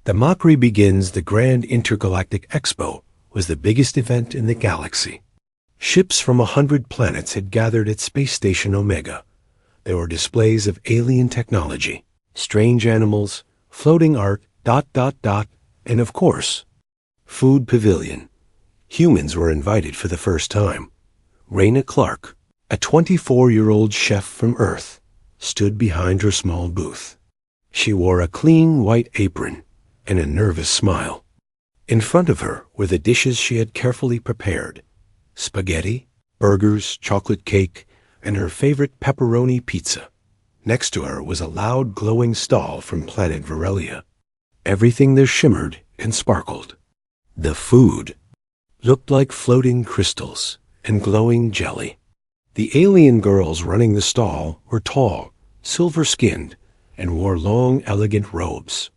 The mockery begins. The Grand Intergalactic Expo was the biggest event in the galaxy. Ships from 100 planets had gathered at Space Station Omega. There were displays of alien technology, strange animals, floating art, and of course, food pavilion. Humans were invited for the first time. Rayna Clark, a 24-year-old chef from Earth, stood behind her small booth. She wore a clean white apron and a nervous smile. In front of her were the dishes she had carefully prepared: spaghetti, burgers, chocolate cake, and her favorite pepperoni pizza. Next to her was a loud, glowing stall from planet Virelia. Everything there shimmered and sparkled. The food looked like floating crystals and glowing jelly. The alien girls running the stall were tall, silver-skinned, and wore long, elegant robes.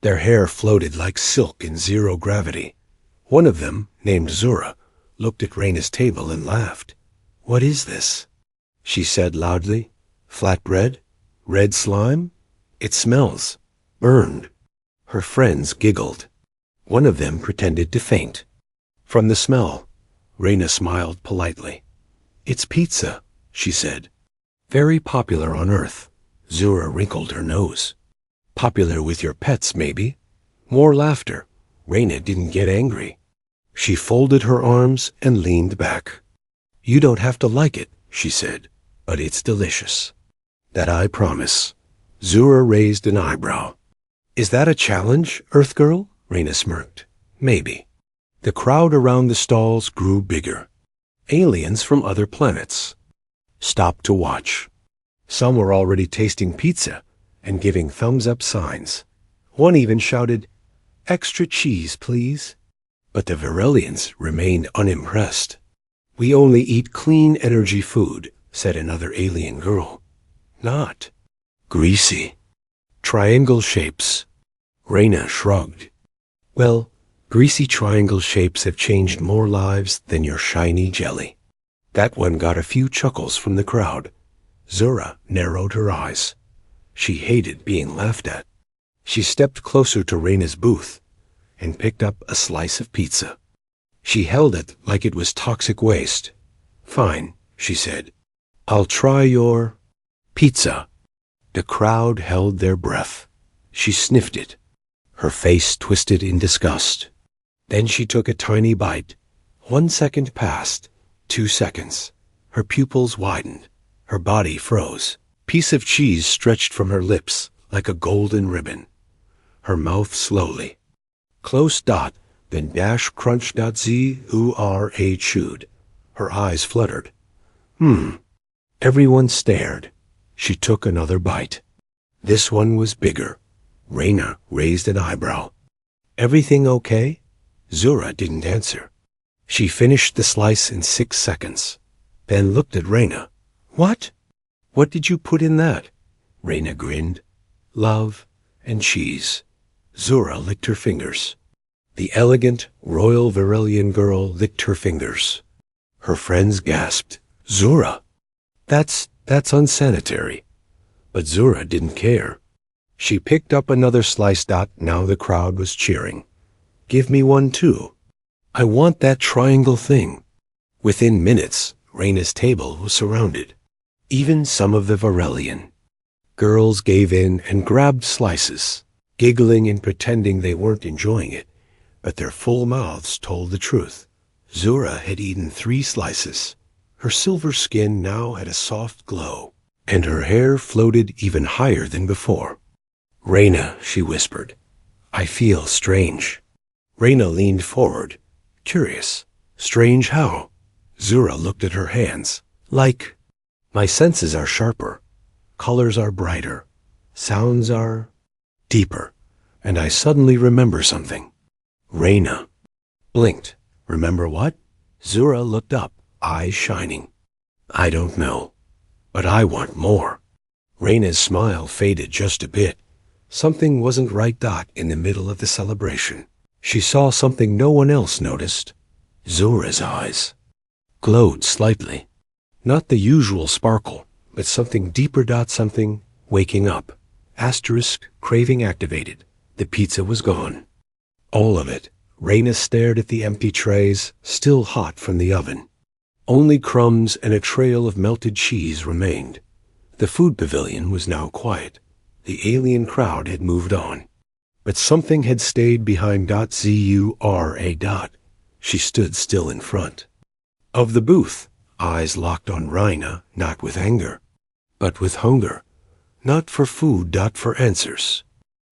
Their hair floated like silk in zero gravity. One of them, named Zura, looked at Rayna's table and laughed. "What is this?" she said loudly. "Flatbread? Red slime? It smells burned." Her friends giggled. One of them pretended to faint. From the smell, Rayna smiled politely. "It's pizza," she said. "Very popular on Earth." Zura wrinkled her nose. "Popular with your pets, maybe?" More laughter. Rayna didn't get angry. She folded her arms and leaned back. "You don't have to like it," she said, "but it's delicious." "That I promise." Zura raised an eyebrow. "Is that a challenge, Earth Girl?" Rayna smirked. "Maybe." The crowd around the stalls grew bigger. Aliens from other planets stopped to watch. Some were already tasting pizza and giving thumbs-up signs. One even shouted, "Extra cheese, please." But the Virelians remained unimpressed. "We only eat clean energy food," said another alien girl. "Not greasy. Triangle shapes." Rayna shrugged. "Well, greasy triangle shapes have changed more lives than your shiny jelly." That one got a few chuckles from the crowd. Zura narrowed her eyes. She hated being laughed at. She stepped closer to Rayna's booth and picked up a slice of pizza. She held it like it was toxic waste. "Fine," she said. "I'll try your pizza." The crowd held their breath. She sniffed it. Her face twisted in disgust. Then she took a tiny bite. 1 second passed. 2 seconds. Her pupils widened. Her body froze. Piece of cheese stretched from her lips like a golden ribbon. Her mouth slowly. Close dot, then dash crunch dot Zura chewed. Her eyes fluttered. Everyone stared. She took another bite. This one was bigger. Rayna raised an eyebrow. "Everything okay?" Zura didn't answer. She finished the slice in 6 seconds, then looked at Rayna. "What? What did you put in that?" Rayna grinned. "Love and cheese." Zura licked her fingers. The elegant, royal Virelian girl licked her fingers. Her friends gasped. "Zura! That's unsanitary." But Zura didn't care. She picked up another slice. Now the crowd was cheering. "Give me one too. I want that triangle thing." Within minutes, Rayna's table was surrounded. Even some of the Virelian girls gave in and grabbed slices, giggling and pretending they weren't enjoying it, but their full mouths told the truth. Zura had eaten 3 slices. Her silver skin now had a soft glow, and her hair floated even higher than before. "Rayna," she whispered, "I feel strange." Rayna leaned forward, curious. "Strange how?" Zura looked at her hands. "Like, my senses are sharper, colors are brighter, sounds are deeper, and I suddenly remember something." Rayna blinked. "Remember what?" Zura looked up, eyes shining. "I don't know, but I want more." Rayna's smile faded just a bit. Something wasn't right. In the middle of the celebration, she saw something no one else noticed. Zura's eyes glowed slightly. Not the usual sparkle, but something deeper. Something waking up. Asterisk craving activated. The pizza was gone. All of it. Rayna stared at the empty trays, still hot from the oven. Only crumbs and a trail of melted cheese remained. The food pavilion was now quiet. The alien crowd had moved on. But something had stayed behind Zura. She stood still in front of the booth, eyes locked on Rayna, not with anger, but with hunger. Not for food, for answers.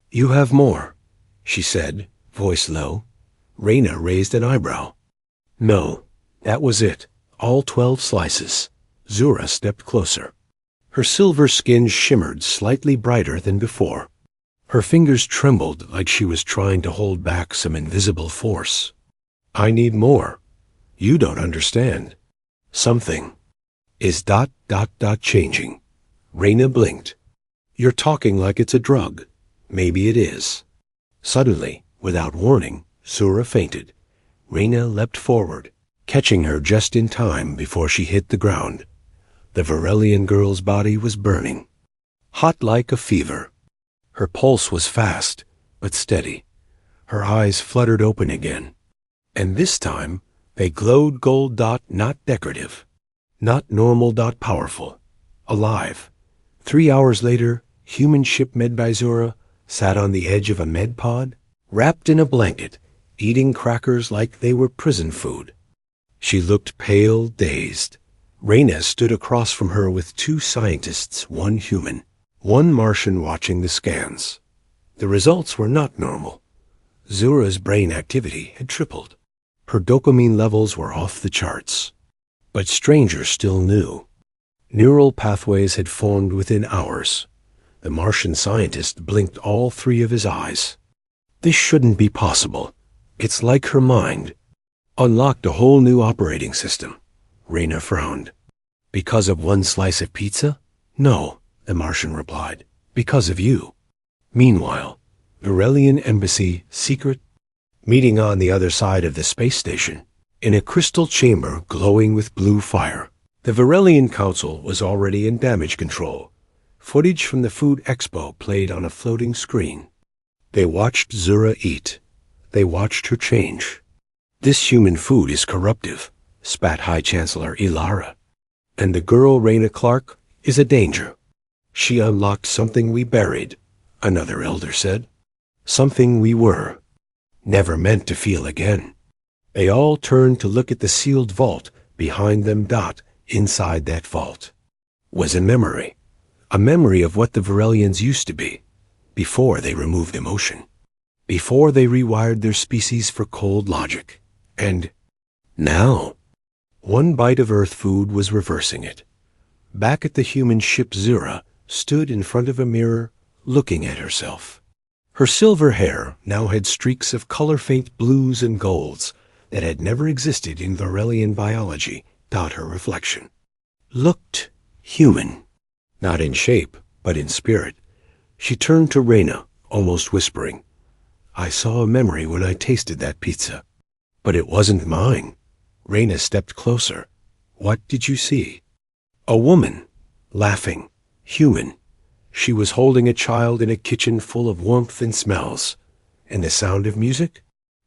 "You have more," she said, voice low. Rayna raised an eyebrow. "No, that was it. All 12 slices." Zura stepped closer. Her silver skin shimmered slightly brighter than before. Her fingers trembled like she was trying to hold back some invisible force. "I need more. You don't understand. Something is changing." Rayna blinked. "You're talking like it's a drug. Maybe it is." Suddenly, without warning, Zura fainted. Rayna leapt forward, catching her just in time before she hit the ground. The Varelian girl's body was burning, hot like a fever. Her pulse was fast, but steady. Her eyes fluttered open again. And this time, they glowed gold. Not decorative. Not normal. Powerful. Alive. 3 hours later, human ship med by Zura sat on the edge of a med pod, wrapped in a blanket, eating crackers like they were prison food. She looked pale, dazed. Rayna stood across from her with 2 scientists, 1 human, 1 Martian watching the scans. The results were not normal. Zura's brain activity had tripled. Her dopamine levels were off the charts. But strangers still knew. Neural pathways had formed within hours. The Martian scientist blinked all 3 of his eyes. "This shouldn't be possible. It's like her mind unlocked a whole new operating system." Rayna frowned. "Because of 1 slice of pizza?" "No," the Martian replied. "Because of you." Meanwhile, Varelian embassy, secret, meeting on the other side of the space station, in a crystal chamber glowing with blue fire. The Varelian Council was already in damage control. Footage from the Food Expo played on a floating screen. They watched Zura eat. They watched her change. "This human food is corruptive," spat High Chancellor Ilara. "And the girl Rayna Clark is a danger. She unlocked something we buried," another elder said. "Something we were never meant to feel again." They all turned to look at the sealed vault behind them. Inside that vault was a memory of what the Varelians used to be, before they removed emotion, before they rewired their species for cold logic. And now, 1 bite of Earth food was reversing it. Back at the human ship, Zura stood in front of a mirror, looking at herself. Her silver hair now had streaks of color-faint blues and golds that had never existed in Varelian biology. Her reflection looked human, not in shape, but in spirit. She turned to Rayna, almost whispering, "I saw a memory when I tasted that pizza, but it wasn't mine." Rayna stepped closer. "What did you see?" "A woman, laughing, human. She was holding a child in a kitchen full of warmth and smells. And the sound of music?"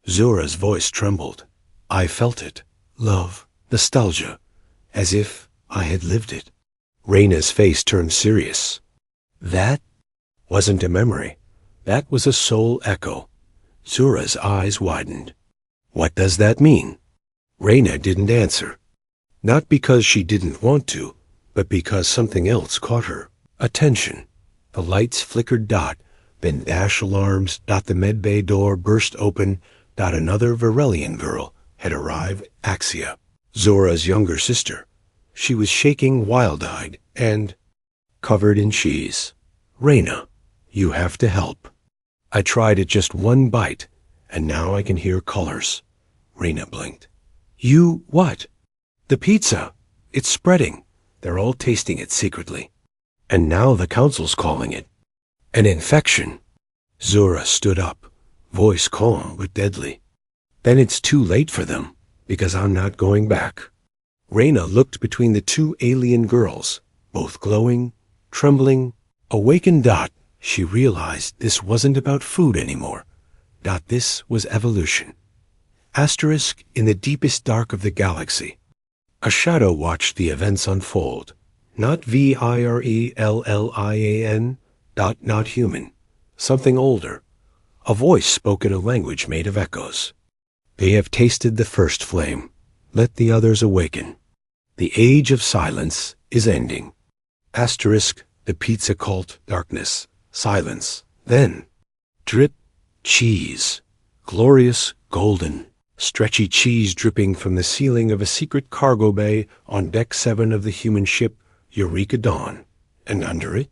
Zura's voice trembled. "I felt it. Love. Nostalgia. As if I had lived it." Rayna's face turned serious. "That wasn't a memory. That was a soul echo." Zura's eyes widened. "What does that mean?" Rayna didn't answer. Not because she didn't want to, but because something else caught her attention. The lights flickered. Then dash alarms. The medbay door burst open. Another Varelian girl had arrived. Axia, Zura's younger sister. She was shaking, wild-eyed, and covered in cheese. "Rayna, you have to help. I tried it just 1 bite, and now I can hear colors." Rayna blinked. "You what?" "The pizza. It's spreading. They're all tasting it secretly. And now the council's calling it an infection." Zura stood up, voice calm but deadly. "Then it's too late for them, because I'm not going back." Rayna looked between the 2 alien girls, both glowing, trembling, awakened. She realized this wasn't about food anymore. This was evolution. Asterisk in the deepest dark of the galaxy. A shadow watched the events unfold. Not Virelian. Not human. Something older. A voice spoke in a language made of echoes. They have tasted the first flame. Let the others awaken. The age of silence is ending. Asterisk, the pizza cult, darkness, silence. Then, drip, cheese. Glorious, golden, stretchy cheese dripping from the ceiling of a secret cargo bay on Deck 7 of the human ship Eureka Dawn. And under it,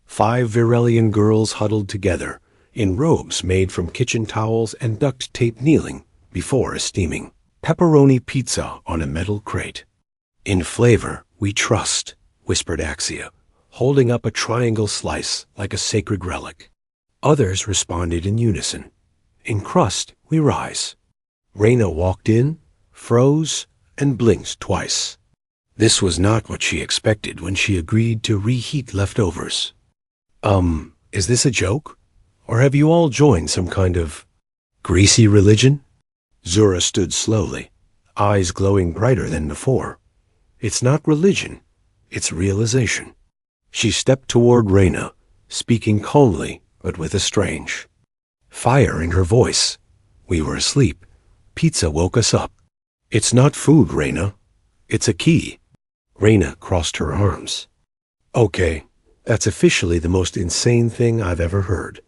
5 Virelian girls huddled together, in robes made from kitchen towels and duct tape, kneeling before a steaming pepperoni pizza on a metal crate. In flavor, we trust, whispered Axia, holding up a triangle slice like a sacred relic. Others responded in unison. In crust, we rise. Rayna walked in, froze, and blinked twice. This was not what she expected when she agreed to reheat leftovers. Is this a joke? Or have you all joined some kind of greasy religion? Zura stood slowly, eyes glowing brighter than before. It's not religion, it's realization. She stepped toward Rayna, speaking calmly but with a strange fire in her voice. We were asleep. Pizza woke us up. It's not food, Rayna. It's a key. Rayna crossed her arms. Okay, that's officially the most insane thing I've ever heard.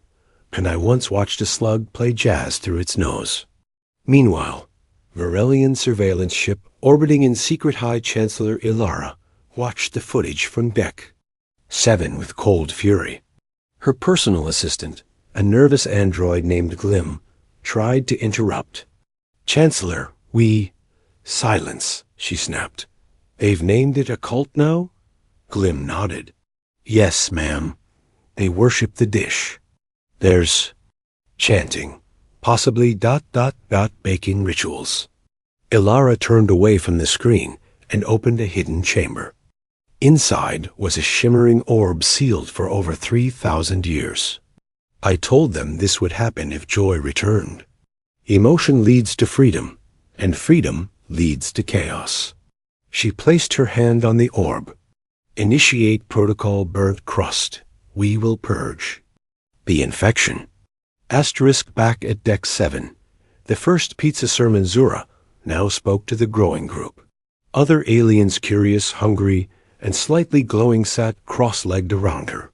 And I once watched a slug play jazz through its nose. Meanwhile, Virelian surveillance ship orbiting in secret High Chancellor Ilara watched the footage from Deck 7 with cold fury. Her personal assistant, a nervous android named Glim, tried to interrupt. Chancellor, silence, she snapped. They've named it a cult now? Glim nodded. Yes, ma'am. They worship the dish. There's chanting, possibly ... baking rituals. Ilara turned away from the screen and opened a hidden chamber. Inside was a shimmering orb sealed for over 3,000 years. I told them this would happen if joy returned. Emotion leads to freedom, and freedom leads to chaos. She placed her hand on the orb. Initiate protocol burnt crust. We will purge the infection. Asterisk back at Deck 7. The first pizza sermon Zura now spoke to the growing group. Other aliens, curious, hungry, and slightly glowing, sat cross-legged around her.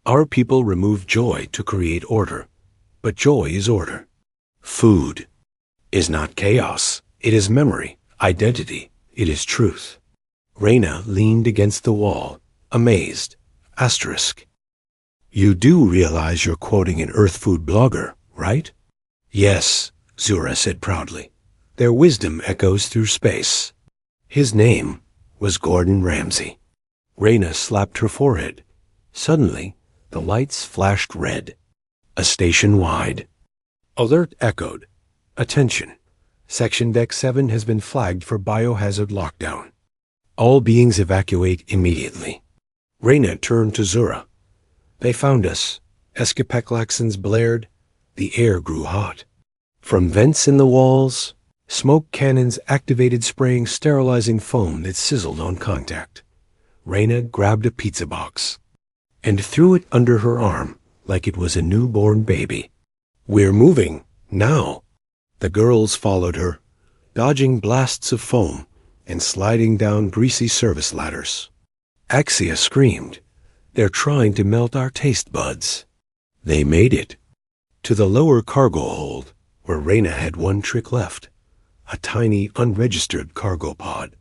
Our people removed joy to create order, but joy is order. Food is not chaos. It is memory, identity. It is truth. Rayna leaned against the wall, amazed. Asterisk. You do realize you're quoting an Earth food blogger, right? Yes, Zura said proudly. Their wisdom echoes through space. His name was Gordon Ramsay. Rayna slapped her forehead. Suddenly, the lights flashed red. A station wide. Alert echoed. Attention. Section Deck 7 has been flagged for biohazard lockdown. All beings evacuate immediately. Rayna turned to Zura. They found us. Escapeklaxons blared. The air grew hot. From vents in the walls, smoke cannons activated, spraying sterilizing foam that sizzled on contact. Rayna grabbed a pizza box and threw it under her arm like it was a newborn baby. We're moving, now. The girls followed her, dodging blasts of foam and sliding down greasy service ladders. Axia screamed. They're trying to melt our taste buds. They made it. To the lower cargo hold, where Rayna had one trick left. A tiny, unregistered cargo pod.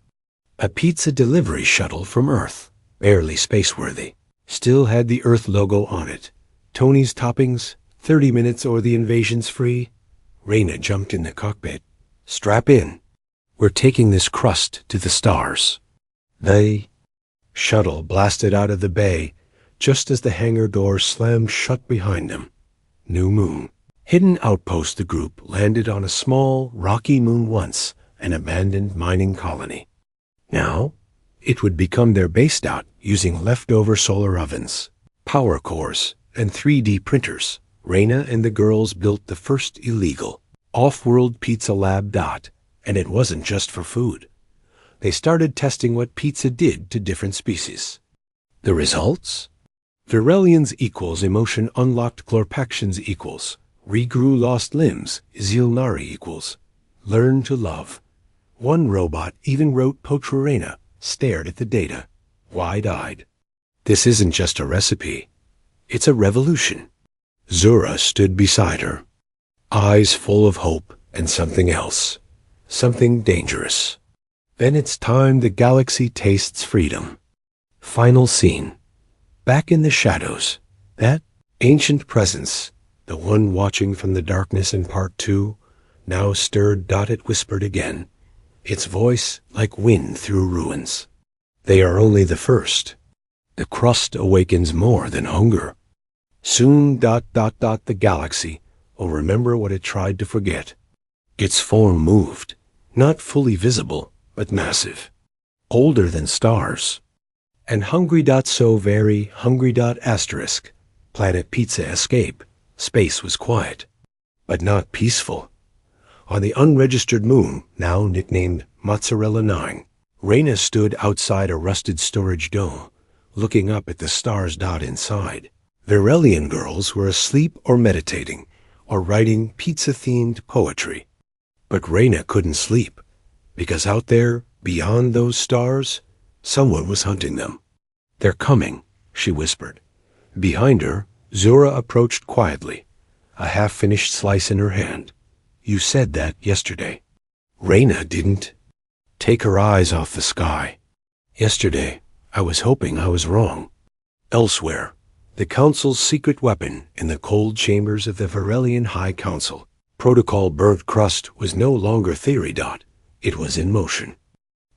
A pizza delivery shuttle from Earth, barely spaceworthy. Still had the Earth logo on it. Tony's toppings, 30 minutes or the invasion's free. Rayna jumped in the cockpit. Strap in. We're taking this crust to the stars. The shuttle blasted out of the bay just as the hangar doors slammed shut behind them. New moon. Hidden outpost. The group landed on a small, rocky moon, once an abandoned mining colony. Now, it would become their base. Using leftover solar ovens, power cores, and 3D printers, Rayna and the girls built the first illegal, off-world pizza lab. And it wasn't just for food. They started testing what pizza did to different species. The results? Virelians equals emotion unlocked chlorpactions equals regrew lost limbs, Zilnari equals learn to love. One robot even wrote Rayna stared at the data, wide-eyed. This isn't just a recipe. It's a revolution. Zura stood beside her, eyes full of hope and something else, something dangerous. Then it's time the galaxy tastes freedom. Final scene. Back in the shadows, that ancient presence, the one watching from the darkness in part 2, now stirred. It whispered again, its voice like wind through ruins. They are only the first. The crust awakens more than hunger. Soon. The galaxy will remember what it tried to forget. Its form moved, not fully visible, but massive, older than stars. And hungry. So very hungry. Asterisk. Planet Pizza escape. Space was quiet, but not peaceful. On the unregistered moon, now nicknamed Mozzarella 9, Rayna stood outside a rusted storage dome, looking up at the stars. Inside, Virelian girls were asleep or meditating, or writing pizza-themed poetry. But Rayna couldn't sleep, because out there, beyond those stars, someone was hunting them. They're coming, she whispered. Behind her, Zura approached quietly, a half-finished slice in her hand. You said that yesterday. Rayna didn't take her eyes off the sky. Yesterday, I was hoping I was wrong. Elsewhere, the Council's secret weapon in the cold chambers of the Virelian High Council, Protocol Burnt Crust, was no longer theory. It was in motion.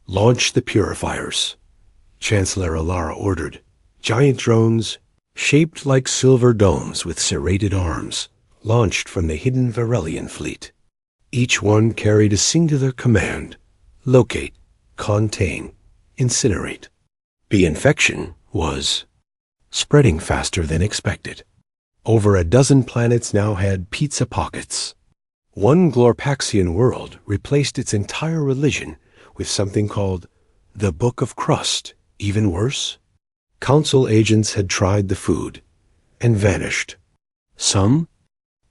Launch the purifiers, Chancellor Alara ordered. Giant drones, shaped like silver domes with serrated arms, launched from the hidden Virelian fleet. Each one carried a singular command: locate, contain, incinerate. The infection was spreading faster than expected. Over a dozen planets now had pizza pockets. One Glorpaxian world replaced its entire religion with something called the Book of Crust. Even worse, Council agents had tried the food and vanished. Some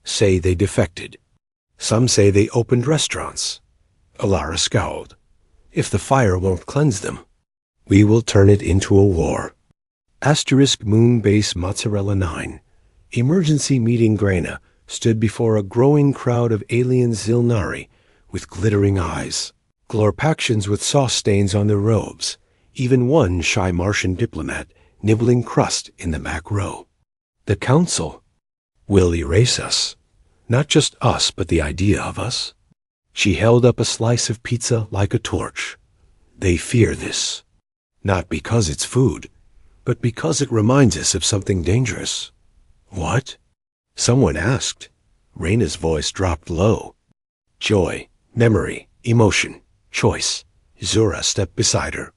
say they defected. Some say they opened restaurants. Alara scowled. If the fire won't cleanse them, we will turn it into a war. Asterisk Moon Base Mozzarella 9. Emergency meeting. Rayna stood before a growing crowd of alien Zilnari with glittering eyes, Glorpactions with sauce stains on their robes, even one shy Martian diplomat nibbling crust in the back row. The Council will erase us. Not just us, but the idea of us. She held up a slice of pizza like a torch. They fear this, not because it's food, but because it reminds us of something dangerous. What? Someone asked. Rayna's voice dropped low. Joy, memory, emotion, choice. Zura stepped beside her.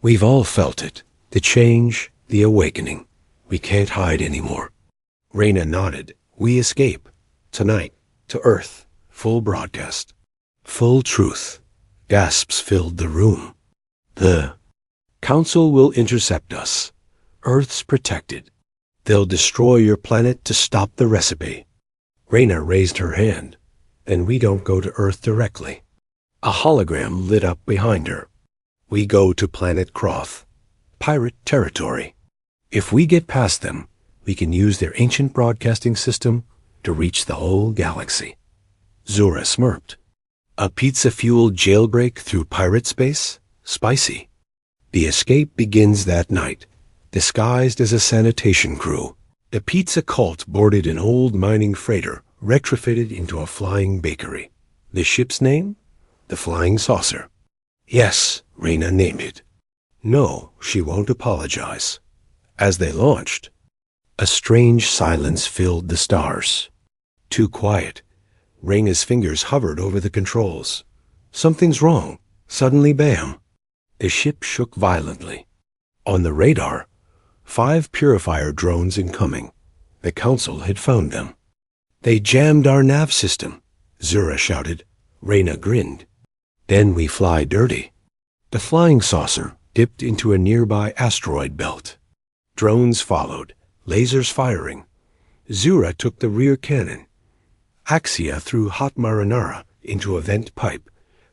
We've all felt it. The change, the awakening. We can't hide anymore. Rayna nodded. We escape. Tonight, to Earth. Full broadcast. Full truth. Gasps filled the room. The Council will intercept us. Earth's protected. They'll destroy your planet to stop the recipe. Rayna raised her hand. Then we don't go to Earth directly. A hologram lit up behind her. We go to Planet Croth. Pirate territory. If we get past them, we can use their ancient broadcasting system to reach the whole galaxy. Zura smirked. A pizza-fueled jailbreak through pirate space? Spicy. The escape begins that night, disguised as a sanitation crew. The pizza cult boarded an old mining freighter retrofitted into a flying bakery. The ship's name? The Flying Saucer. Yes, Rayna named it. No, she won't apologize. As they launched, a strange silence filled the stars. Too quiet. Rayna's fingers hovered over the controls. Something's wrong. Suddenly, bam. The ship shook violently. On the radar, 5 purifier drones incoming. The council had found them. They jammed our nav system, Zura shouted. Rayna grinned. Then we fly dirty. The flying saucer dipped into a nearby asteroid belt. Drones followed, lasers firing. Zura took the rear cannon. Axia threw hot marinara into a vent pipe,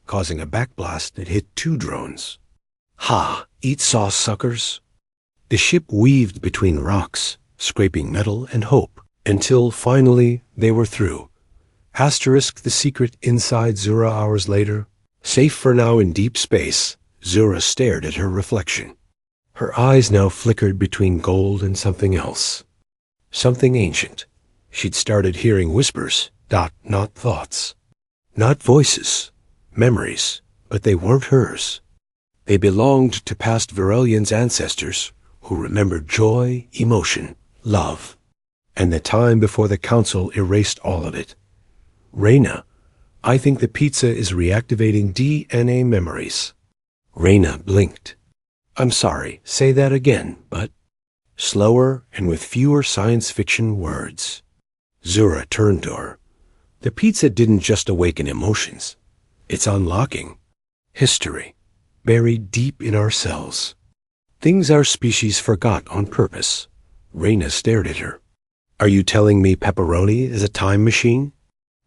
causing a backblast that hit 2 drones. Ha! Eat sauce, suckers! The ship weaved between rocks, scraping metal and hope, until finally they were through. Asterisk the secret inside Zura hours later. Safe for now in deep space, Zura stared at her reflection. Her eyes now flickered between gold and something else. Something ancient. She'd started hearing whispers, not thoughts. Not voices, memories, but they weren't hers. They belonged to past Virelian's ancestors, who remembered joy, emotion, love, and the time before the council erased all of it. Rayna, I think the pizza is reactivating DNA memories. Rayna blinked. I'm sorry, say that again, but slower and with fewer science fiction words. Zura turned to her. The pizza didn't just awaken emotions. It's unlocking history, buried deep in our cells. Things our species forgot on purpose. Rayna stared at her. Are you telling me pepperoni is a time machine?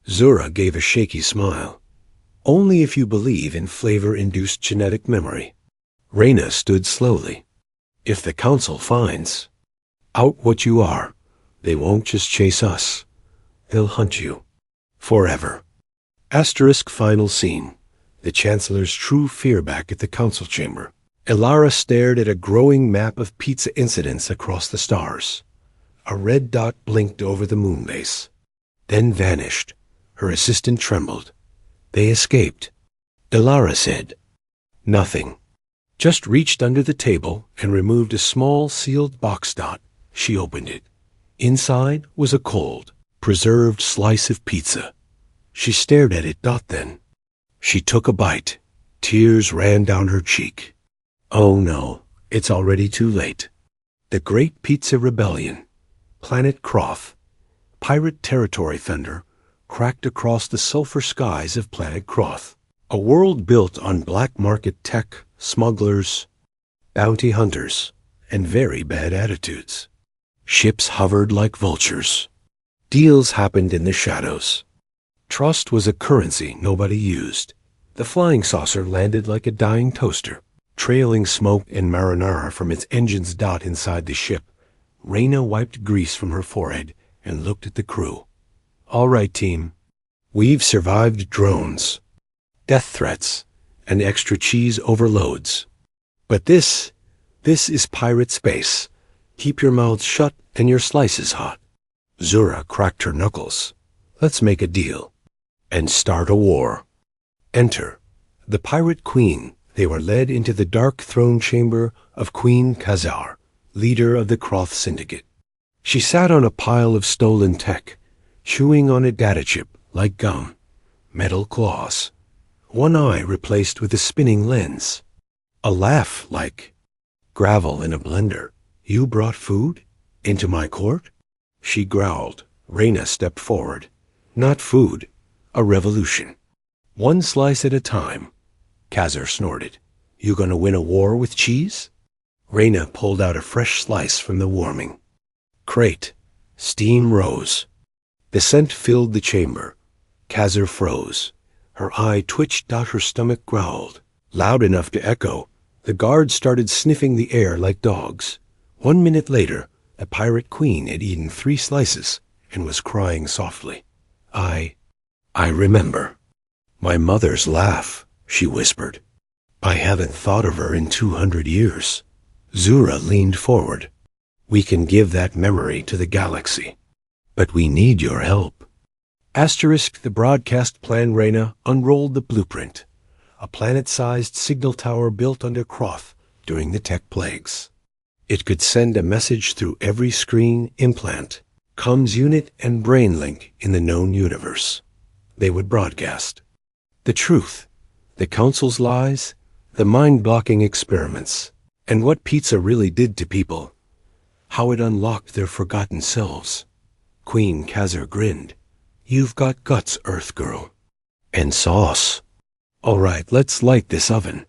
Zura gave a shaky smile. Only if you believe in flavor-induced genetic memory. Rayna stood slowly. If the council finds out what you are, they won't just chase us. They'll hunt you. Forever. Asterisk final scene. The Chancellor's true fear back at the council chamber. Elara stared at a growing map of pizza incidents across the stars. A red dot blinked over the moon base, then vanished. Her assistant trembled. They escaped. Elara said nothing. Just reached under the table and removed a small sealed box dot. She opened it. Inside was a cold, preserved slice of pizza. She stared at it. Then she took a bite. Tears ran down her cheek. Oh no, it's already too late. The Great Pizza Rebellion, Planet Croth, Pirate Territory Thunder, cracked across the sulfur skies of Planet Croth, a world built on black market tech, smugglers, bounty hunters, and very bad attitudes. Ships hovered like vultures. Deals happened in the shadows. Trust was a currency nobody used. The flying saucer landed like a dying toaster, trailing smoke and marinara from its engines. Inside the ship, Rayna wiped grease from her forehead and looked at the crew. All right, team. We've survived drones, death threats, and extra cheese overloads. But this is pirate space. Keep your mouths shut and your slices hot. Zura cracked her knuckles. Let's make a deal and start a war. Enter the Pirate Queen. They were led into the dark throne chamber of Queen Khazar, leader of the Croth Syndicate. She sat on a pile of stolen tech, chewing on a data chip like gum, metal claws, one eye replaced with a spinning lens, a laugh like gravel in a blender. You brought food into my court? She growled. Rayna stepped forward. Not food, a revolution. One slice at a time. Khazar snorted. You gonna win a war with cheese? Rayna pulled out a fresh slice from the warming crate. Steam rose. The scent filled the chamber. Khazar froze. Her eye twitched. Her stomach growled. Loud enough to echo. The guards started sniffing the air like dogs. 1 minute later, a pirate queen had eaten 3 slices and was crying softly. I remember. My mother's laugh, she whispered. I haven't thought of her in 200 years. Zura leaned forward. We can give that memory to the galaxy. But we need your help. Asterisk the broadcast plan. Rayna unrolled the blueprint. A planet-sized signal tower built under Croth during the tech plagues. It could send a message through every screen, implant, comms unit, and brain link in the known universe. They would broadcast the truth, the Council's lies, the mind-blocking experiments, and what pizza really did to people, how it unlocked their forgotten selves. Queen Khazar grinned. You've got guts, Earth Girl. And sauce. All right, let's light this oven.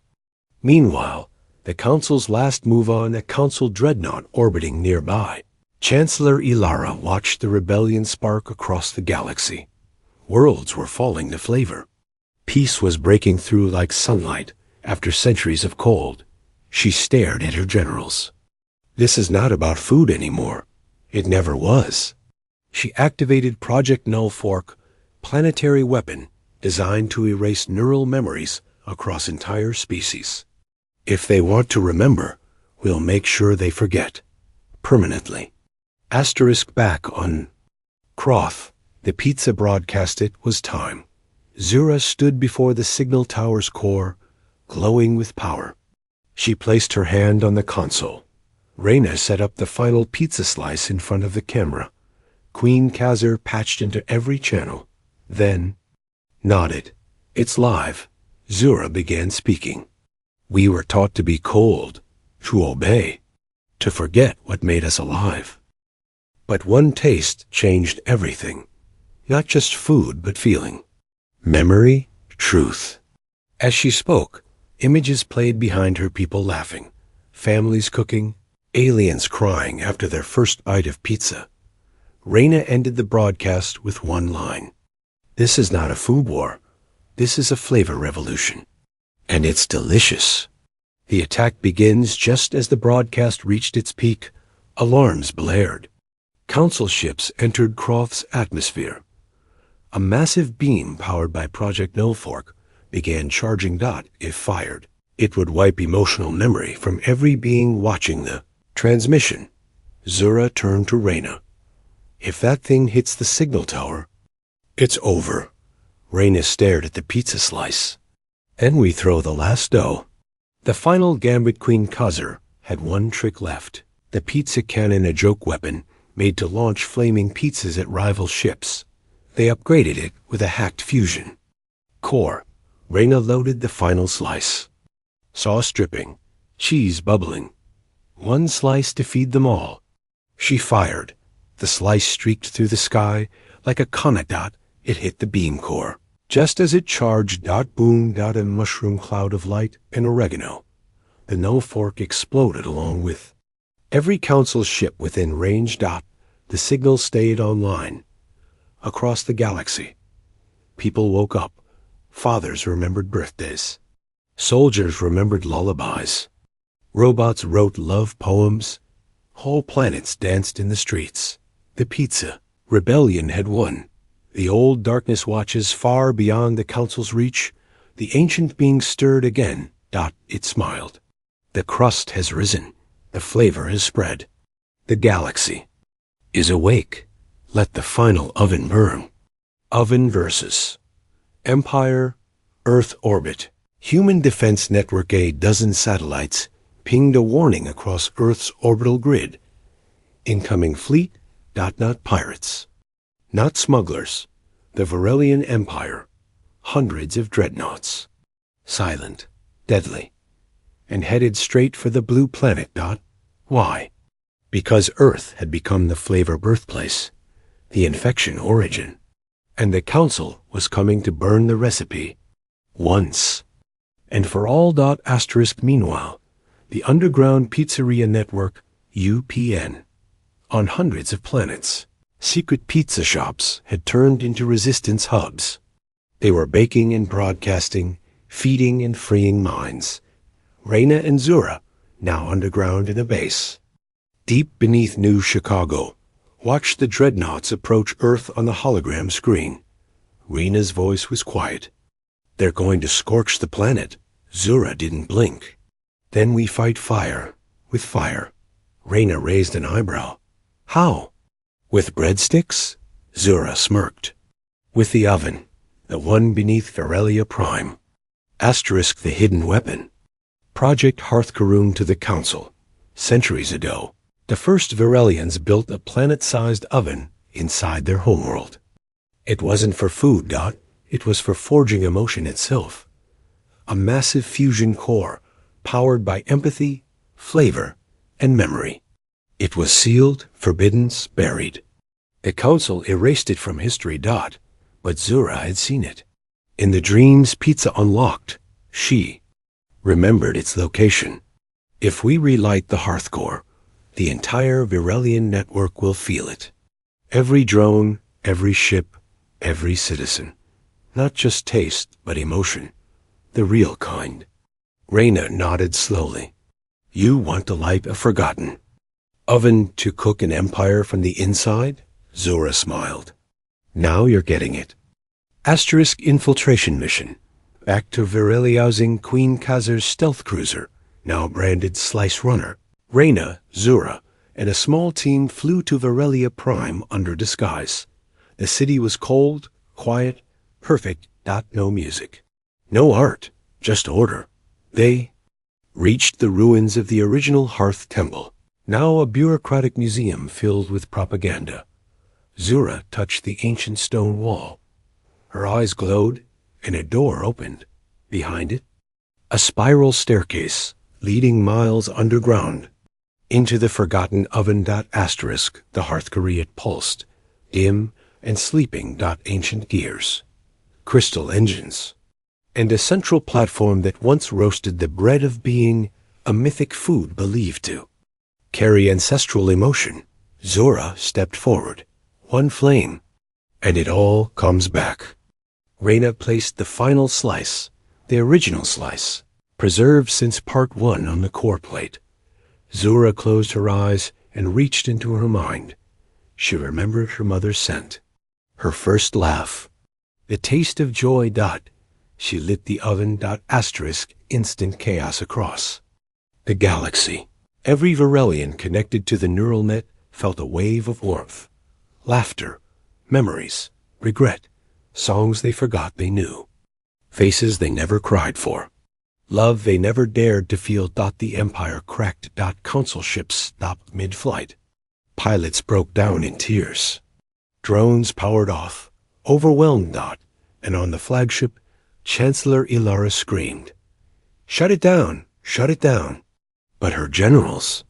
Meanwhile, the Council's last move on a Council dreadnought orbiting nearby. Chancellor Ilara watched the rebellion spark across the galaxy. Worlds were falling to flavor. Peace was breaking through like sunlight after centuries of cold. She stared at her generals. This is not about food anymore. It never was. She activated Project Null Fork, planetary weapon designed to erase neural memories across entire species. If they want to remember, we'll make sure they forget. Permanently. Asterisk back on Croth. The pizza broadcast it was time. Zura stood before the signal tower's core, glowing with power. She placed her hand on the console. Rayna set up the final pizza slice in front of the camera. Queen Khazar patched into every channel, then nodded. It's live. Zura began speaking. We were taught to be cold, to obey, to forget what made us alive. But one taste changed everything. Not just food, but feeling. Memory, truth. As she spoke, images played behind her, people laughing, families cooking, aliens crying after their first bite of pizza. Rayna ended the broadcast with one line. This is not a food war. This is a flavor revolution. And it's delicious. The attack begins just as the broadcast reached its peak. Alarms blared. Council ships entered Croft's atmosphere. A massive beam powered by Project Null Fork began charging. If fired, it would wipe emotional memory from every being watching the transmission. Zura turned to Rayna. If that thing hits the signal tower, it's over. Rayna stared at the pizza slice. And we throw the last dough. The final gambit. Queen Khazar had one trick left. The pizza cannon, a joke weapon made to launch flaming pizzas at rival ships. They upgraded it with a hacked fusion core. Rayna loaded the final slice. Sauce dripping, cheese bubbling. One slice to feed them all. She fired. The slice streaked through the sky like a comet. It hit the beam core. Just as it charged. Boom. A mushroom cloud of light and oregano. The Null Fork exploded along with every Council ship within range. The signal stayed online. Across the galaxy, people woke up. Fathers remembered birthdays. Soldiers remembered lullabies. Robots wrote love poems. Whole planets danced in the streets. The pizza rebellion had won. The old darkness watches far beyond the Council's reach. The ancient being stirred again. It smiled. The crust has risen. The flavor has spread. The galaxy is awake. Let the final oven burn. Oven versus Empire, Earth orbit. Human Defense Network. A dozen satellites pinged a warning across Earth's orbital grid. Incoming fleet. Not pirates. Not smugglers. The Varelian Empire. Hundreds of dreadnoughts. Silent, deadly, and headed straight for the blue planet. Why? Because Earth had become the flavor birthplace, the infection origin, and the Council was coming to burn the recipe once and for all. Meanwhile, the underground pizzeria network, UPN, on hundreds of planets, secret pizza shops had turned into resistance hubs. They were baking and broadcasting, feeding and freeing minds. Rayna and Zura, now underground in a base, deep beneath New Chicago, watched the dreadnoughts approach Earth on the hologram screen. Rayna's voice was quiet. They're going to scorch the planet. Zura didn't blink. Then we fight fire with fire. Rayna raised an eyebrow. How? With breadsticks? Zura smirked. With the oven, the one beneath Varelia Prime. Asterisk the hidden weapon. Project Hearthcaroon to the Council. Centuries ago, the first Varelians built a planet-sized oven inside their homeworld. It wasn't for food. It was for forging emotion itself. A massive fusion core powered by empathy, flavor, and memory. It was sealed, forbidden, buried. The council erased it from history. But Zura had seen it. In the dreams Pizza unlocked, she remembered its location. If we relight the hearth core, the entire Virelian network will feel it. Every drone, every ship, every citizen. Not just taste, but emotion. The real kind. Rayna nodded slowly. You want the life of forgotten. Oven to cook an empire from the inside? Zura smiled. Now you're getting it. Asterisk infiltration mission. Back to Vireliausing Queen Khazar's stealth cruiser, now branded Slice Runner. Rayna, Zura, and a small team flew to Virelia Prime under disguise. The city was cold, quiet, perfect. No music. No art, just order. They reached the ruins of the original Hearth Temple, now a bureaucratic museum filled with propaganda. Zura touched the ancient stone wall. Her eyes glowed, and a door opened. Behind it, a spiral staircase leading miles underground into the forgotten oven. Asterisk, the hearth Koreat pulsed, dim and sleeping. Ancient gears, crystal engines, and a central platform that once roasted the bread of being, a mythic food believed to carry ancestral emotion. Zura stepped forward. One flame, and it all comes back. Rayna placed the final slice, the original slice, preserved since part 1 on the core plate. Zura closed her eyes and reached into her mind. She remembered her mother's scent, her first laugh, the taste of joy. She lit the oven. Asterisk, instant chaos across the galaxy. Every Virelian connected to the neural net felt a wave of warmth. Laughter, memories, regret, songs they forgot they knew, faces they never cried for, love they never dared to feel. The Empire cracked. Council ships stopped mid-flight. Pilots broke down in tears. Drones powered off, overwhelmed. And on the flagship, Chancellor Ilara screamed, "Shut it down! Shut it down!" But her generals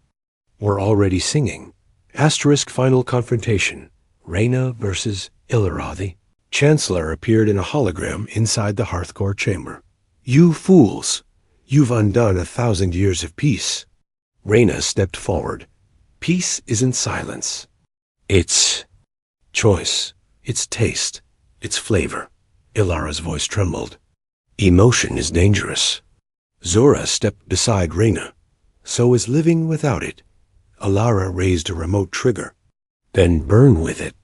were already singing. Asterisk, final confrontation. Rayna versus Ilara. The Chancellor appeared in a hologram inside the Hearthcore chamber. You fools! You've undone 1,000 years of peace. Rayna stepped forward. Peace isn't silence. It's choice. It's taste. It's flavor. Ilara's voice trembled. Emotion is dangerous. Zura stepped beside Rayna. So is living without it. Ilara raised a remote trigger. Then burn with it.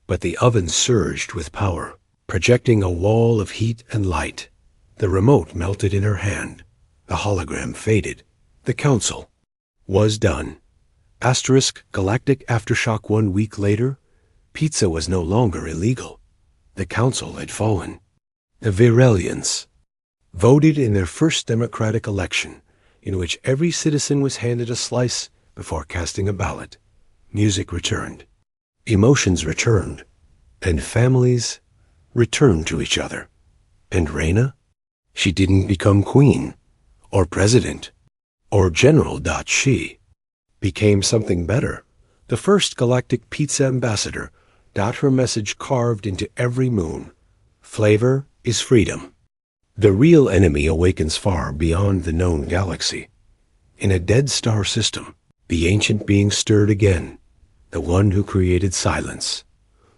But the oven surged with power, projecting a wall of heat and light. The remote melted in her hand. The hologram faded. The council was done. Asterisk, galactic aftershock. 1 week later, pizza was no longer illegal. The council had fallen. The Virelians voted in their first democratic election, in which every citizen was handed a slice before casting a ballot. Music returned. Emotions returned, and families returned to each other. And Rayna? She didn't become queen, or president, or general. She became something better, the first galactic pizza ambassador. Her message carved into every moon. Flavor is freedom. The real enemy awakens far beyond the known galaxy. In a dead star system, the ancient being stirred again. The one who created silence,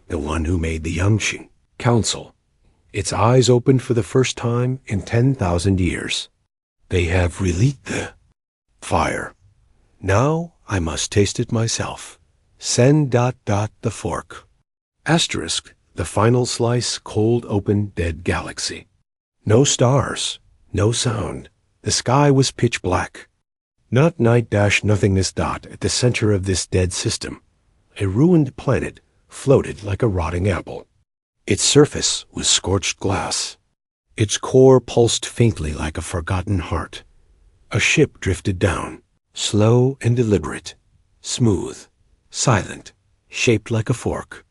the one who made the Yangqing Council. Its eyes opened for the first time in 10,000 years. They have relit the fire. Now I must taste it myself. Send. The fork. Asterisk, the final slice. Cold open dead galaxy. No stars, no sound. The sky was pitch black. Not night. Nothingness. At the center of this dead system, a ruined planet floated like a rotting apple. Its surface was scorched glass. Its core pulsed faintly like a forgotten heart. A ship drifted down, slow and deliberate, smooth, silent, shaped like a fork.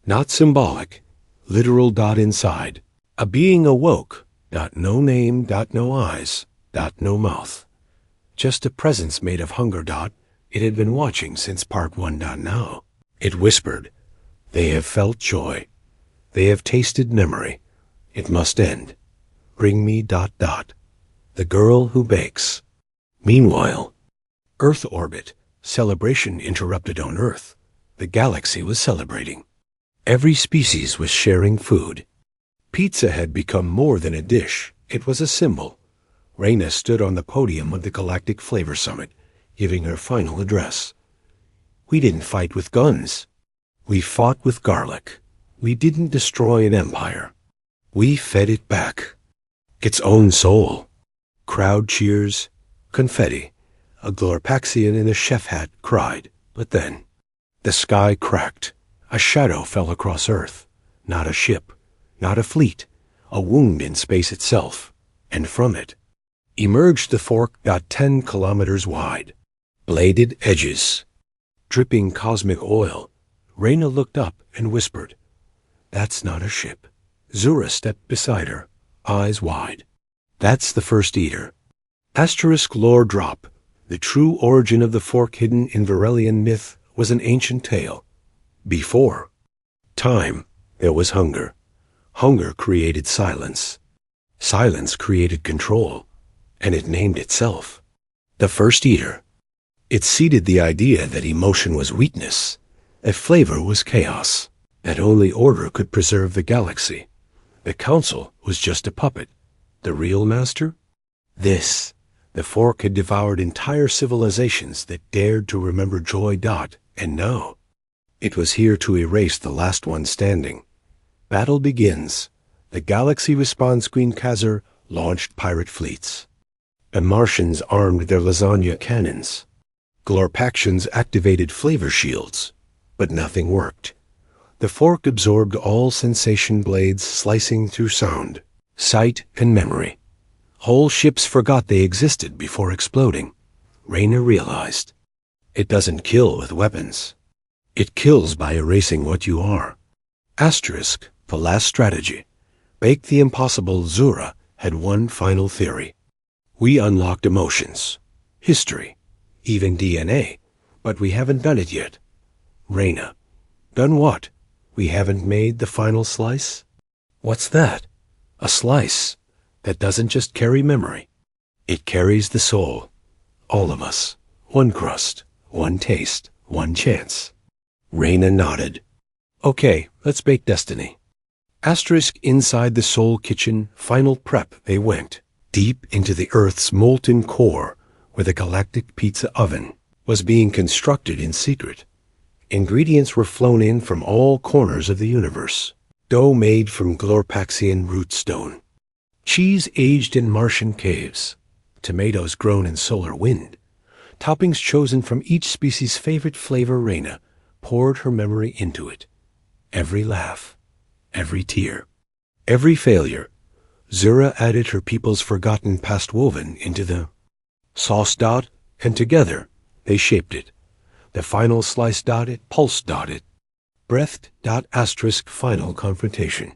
Not symbolic, literal. Inside, a being awoke. No name. No eyes. No mouth. Just a presence made of hunger. It had been watching since part 1. Now it whispered, They have felt joy. They have tasted memory. It must end. Bring me ... The girl who bakes. Meanwhile, Earth orbit. Celebration interrupted on Earth. The galaxy was celebrating. Every species was sharing food. Pizza had become more than a dish. It was a symbol. Rayna stood on the podium of the Galactic Flavor Summit, giving her final address. We didn't fight with guns. We fought with garlic. We didn't destroy an empire. We fed it back. Its own soul. Crowd cheers, confetti. A Glorpaxian in a chef hat cried. But then, the sky cracked. A shadow fell across Earth. Not a ship, not a fleet, a wound in space itself. And from it emerged the fork 10 kilometers wide. Bladed edges. Dripping cosmic oil. Rayna looked up and whispered, "That's not a ship." Zura stepped beside her, eyes wide. "That's the first eater." Asterisk lore drop. The true origin of the fork hidden in Varelian myth was an ancient tale. Before time, there was hunger. Hunger created silence. Silence created control, and it named itself the first eater. It seeded the idea that emotion was weakness, that flavor was chaos, that only order could preserve the galaxy. The council was just a puppet. The real master? This. The fork had devoured entire civilizations that dared to remember joy. And no. It was here to erase the last one standing. Battle begins. The galaxy responds. Queen Khazar launched pirate fleets. The Martians armed their lasagna cannons. Glorpaxians activated flavor shields. But nothing worked. The fork absorbed all sensation blades slicing through sound, sight, and memory. Whole ships forgot they existed before exploding. Rayna realized. It doesn't kill with weapons. It kills by erasing what you are. Asterisk, the last strategy. Bake the impossible. Zura had one final theory. We unlocked emotions, history, even DNA, but we haven't done it yet. Rayna. Done what? We haven't made the final slice? What's that? A slice that doesn't just carry memory. It carries the soul. All of us. One crust, one taste, one chance. Rayna nodded. Okay, let's bake destiny. Asterisk inside the soul kitchen, final prep they went. Deep into the Earth's molten core, where the galactic pizza oven was being constructed in secret. Ingredients were flown in from all corners of the universe. Dough made from Glorpaxian rootstone. Cheese aged in Martian caves. Tomatoes grown in solar wind. Toppings chosen from each species' favorite flavor. Rayna poured her memory into it. Every laugh, every tear, every failure. Zura added her people's forgotten past woven into the sauce. And together they shaped it. The final slice. It pulsed. It breathed. Asterisk final confrontation.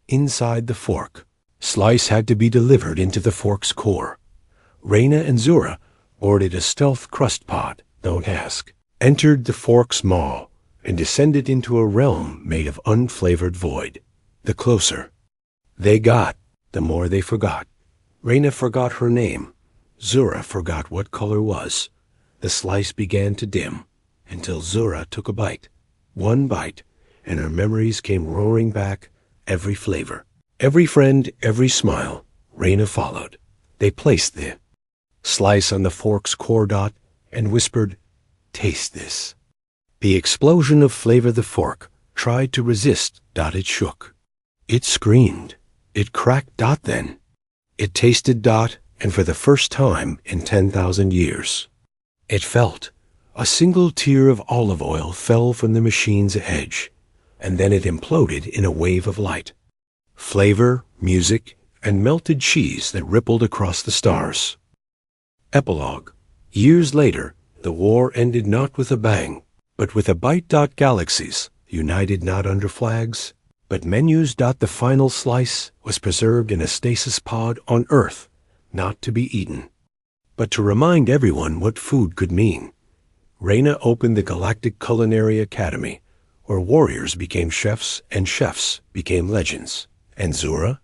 Inside the fork. Slice had to be delivered into the fork's core. Rayna and Zura boarded a stealth crust pod, don't ask, entered the fork's maw, and descended into a realm made of unflavored void. The closer they got, the more they forgot. Rayna forgot her name. Zura forgot what color was. The slice began to dim, until Zura took a bite. One bite, and her memories came roaring back, every flavor. Every friend, every smile. Rayna followed. They placed the slice on the fork's core. And whispered, "Taste this." The explosion of flavor. The fork tried to resist. It shook. It screamed. It cracked. Then it tasted. And for the first time in 10,000 years, it felt. A single tear of olive oil fell from the machine's edge, and then it imploded in a wave of light. Flavor, music, and melted cheese that rippled across the stars. Epilogue. Years later, the war ended not with a bang, but with a bite. Galaxies, united not under flags, but menus. The final slice was preserved in a stasis pod on Earth, not to be eaten, but to remind everyone what food could mean. Rayna opened the Galactic Culinary Academy, where warriors became chefs and chefs became legends. And Zura?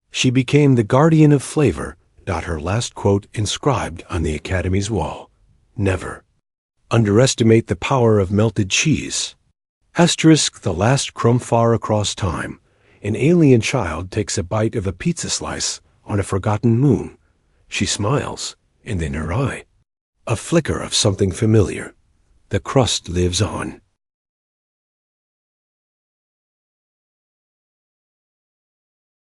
She became the guardian of flavor. Her last quote inscribed on the Academy's wall. Never underestimate the power of melted cheese. Asterisk the last crumb far across time. An alien child takes a bite of a pizza slice on a forgotten moon. She smiles, and in her eye, a flicker of something familiar. The crust lives on.